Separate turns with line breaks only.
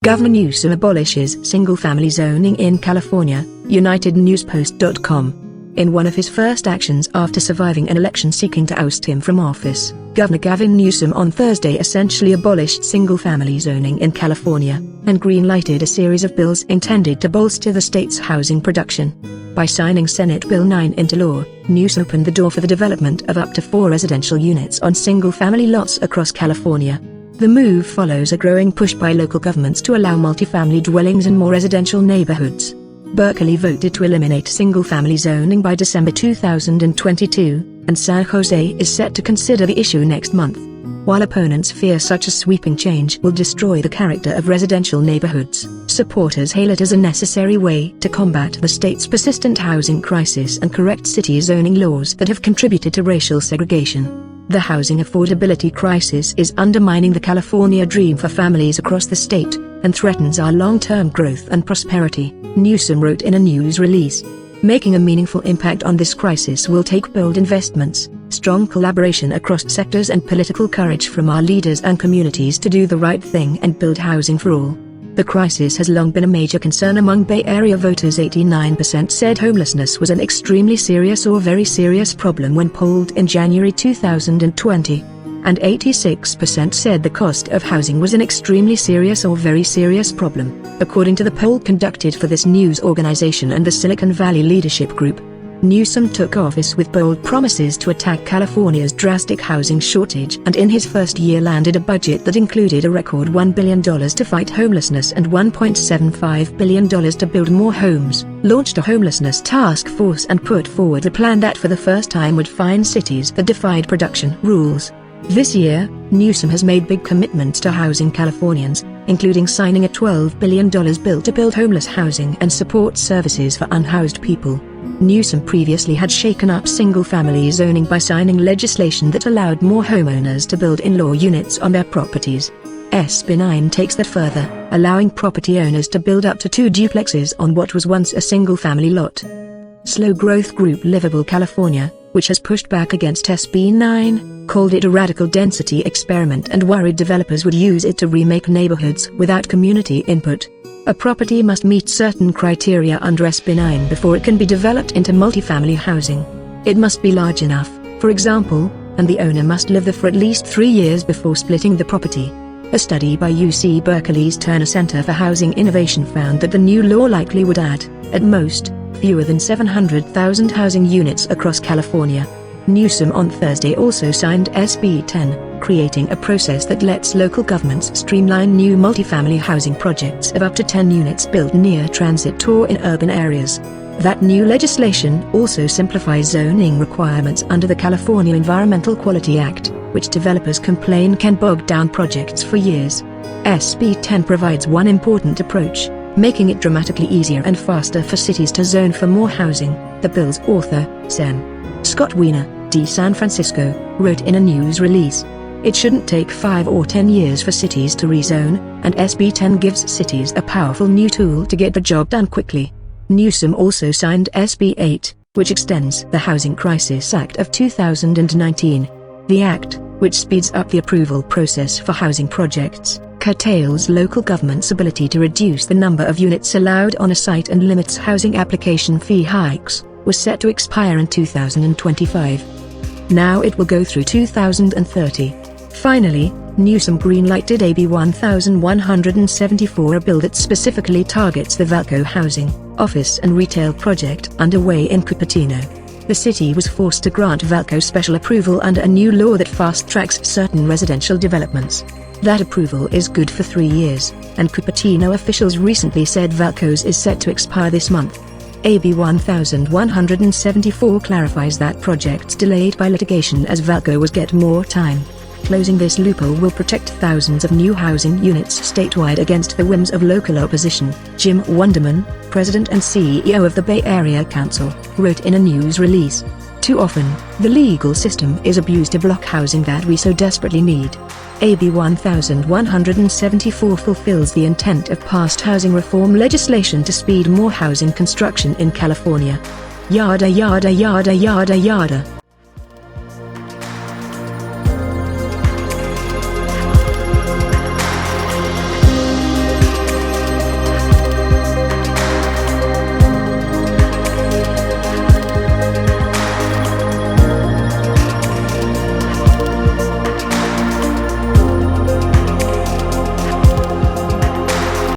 Gavin Newsom abolishes single-family zoning in California, UnitedNewsPost.com. In one of his first actions after surviving an election seeking to oust him from office, Governor Gavin Newsom on Thursday essentially abolished single-family zoning in California, and green-lighted a series of bills intended to bolster the state's housing production. By signing Senate Bill 9 into law, Newsom opened the door for the development of up to 4 residential units on single-family lots across California. The move follows a growing push by local governments to allow multifamily dwellings in more residential neighborhoods. Berkeley voted to eliminate single-family zoning by December 2022, and San Jose is set to consider the issue next month. While opponents fear such a sweeping change will destroy the character of residential neighborhoods, supporters hail it as a necessary way to combat the state's persistent housing crisis and correct city zoning laws that have contributed to racial segregation. The housing affordability crisis is undermining the California dream for families across the state, and threatens our long-term growth and prosperity, Newsom wrote in a news release. Making a meaningful impact on this crisis will take bold investments, strong collaboration across sectors and political courage from our leaders and communities to do the right thing and build housing for all. The crisis has long been a major concern among Bay Area voters. 89% said homelessness was an extremely serious or very serious problem when polled in January 2020, and 86% said the cost of housing was an extremely serious or very serious problem, according to the poll conducted for this news organization and the Silicon Valley Leadership Group. Newsom took office with bold promises to attack California's drastic housing shortage, and in his first year landed a budget that included a record $1 billion to fight homelessness and $1.75 billion to build more homes, launched a homelessness task force and put forward a plan that for the first time would fine cities that defied production rules. This year, Newsom has made big commitments to housing Californians, including signing a $12 billion bill to build homeless housing and support services for unhoused people. Newsom previously had shaken up single-family zoning by signing legislation that allowed more homeowners to build in-law units on their properties. SB 9 takes that further, allowing property owners to build up to 2 duplexes on what was once a single-family lot. Slow-growth group Livable California, which has pushed back against SB 9, called it a radical density experiment and worried developers would use it to remake neighborhoods without community input. A property must meet certain criteria under SB 9 before it can be developed into multifamily housing. It must be large enough, for example, and the owner must live there for at least 3 years before splitting the property. A study by UC Berkeley's Turner Center for Housing Innovation found that the new law likely would add, at most, fewer than 700,000 housing units across California. Newsom on Thursday also signed SB 10, creating a process that lets local governments streamline new multifamily housing projects of up to 10 units built near transit or in urban areas. That new legislation also simplifies zoning requirements under the California Environmental Quality Act, which developers complain can bog down projects for years. SB 10 provides one important approach, making it dramatically easier and faster for cities to zone for more housing, the bill's author, Sen. Scott Wiener, D. San Francisco, wrote in a news release. It shouldn't take 5 or 10 years for cities to rezone, and SB 10 gives cities a powerful new tool to get the job done quickly. Newsom also signed SB 8, which extends the Housing Crisis Act of 2019. The act, which speeds up the approval process for housing projects, curtails local government's ability to reduce the number of units allowed on a site and limits housing application fee hikes, was set to expire in 2025. Now it will go through 2030. Finally, Newsom green-lighted AB 1174, a bill that specifically targets the Valco housing, office and retail project underway in Cupertino. The city was forced to grant Valco special approval under a new law that fast-tracks certain residential developments. That approval is good for 3 years, and Cupertino officials recently said Valco's is set to expire this month. AB 1174 clarifies that projects delayed by litigation as Valco was get more time. Closing this loophole will protect thousands of new housing units statewide against the whims of local opposition, Jim Wunderman, president and CEO of the Bay Area Council, wrote in a news release. Too often, the legal system is abused to block housing that we so desperately need. AB 1174 fulfills the intent of past housing reform legislation to speed more housing construction in California. Yada yada yada yada yada.